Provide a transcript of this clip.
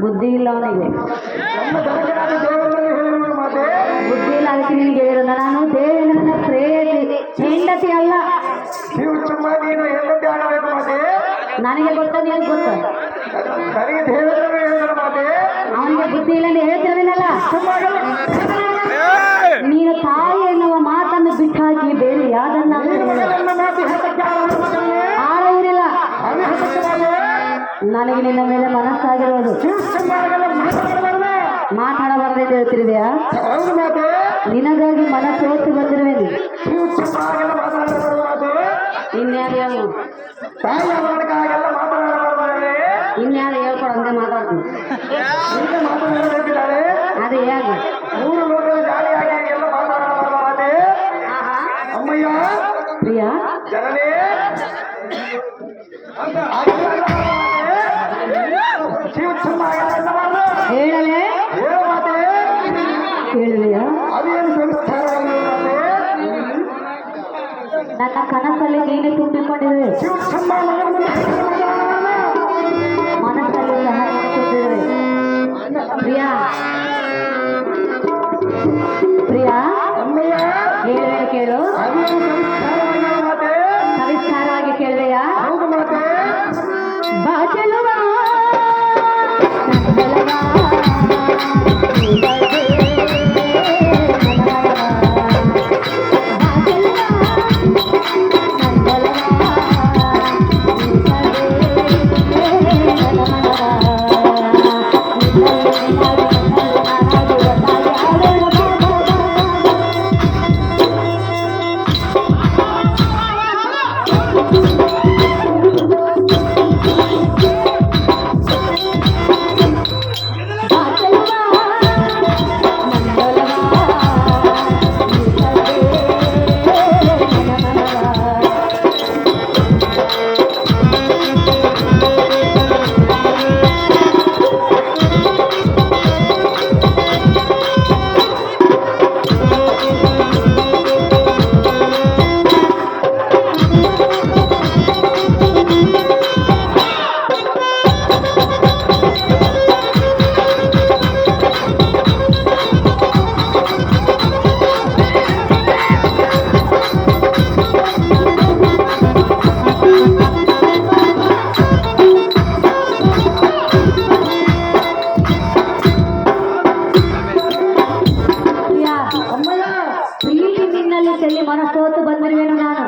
ಬುದ್ಧಿ ಇಲ್ಲ ಅವನಿಗೆ, ಬುದ್ಧಿ ಇಲ್ಲ. ಅದಕ್ಕೆ ನಿನಗೆ ಹೇಳಿರೋದು ನಾನು ದೇವೇಂದ್ರನ ಪ್ರೇಯಸಿ, ಹೆಂಡತಿ ಅಲ್ಲ. ನನಗೆ ಗೊತ್ತ, ನಿನಗೆ ಗೊತ್ತ. ಅವನಿಗೆ ಬುದ್ಧಿ ಇಲ್ಲ ಅಂತ ಹೇಳ್ತಿರಲಿಲ್ಲ. ನೀನು ತಾಯಿ ಎನ್ನುವ ಮಾತನ್ನು ಬಿಟ್ಟು ಹಾಕಿ ಬೇರೆ ಯಾವ್ದನ್ನ ಆಡುವುದಿಲ್ಲ. ನನಗೆ ನಿನ್ನ ಮೇಲೆ ಮನಸ್ಸಾಗಿರೋದು. ಮಾತಾಡಬಾರ್ದು ಅಂತ ಹೇಳ್ತಿರ್ತೀಯಾ? ನಿನಗಾಗಿ ಮನಸ್ಸು ಓದಿ ಬಂದಿರುವೇನು? ಇನ್ಯಾರು ಇನ್ಯಾರು ಹೇಳ್ಕೊಡ ಹಂಗೆ ಮಾತಾಡ್ತೀನಿ. ಅದೇ ಹೇಗೆ ಪ್ರಿಯಾ ಹೇಳಲೇ ಹೇಳಲಿಯಾ? ನನ್ನ ಕನಸಲ್ಲಿ ನೀನೇ ತುಂಬಿಕೊಂಡಿರುವೆ, ಮನಸ್ಸಲ್ಲಿ ಸಹ ನೀನು ತುಂಬಿರುವೆ. ಪ್ರಿಯಾ ಪ್ರಿಯಾ ಹೇಳುವೆ, ಕೇಳು. ಸವಿಸ್ತಾರವಾಗಿ ಕೇಳಿದೆಯಾ? ಬಾಚಲುವ ಮನಸ್ಸೋತು ಬಂದಿರುವೆನು ನಾನು.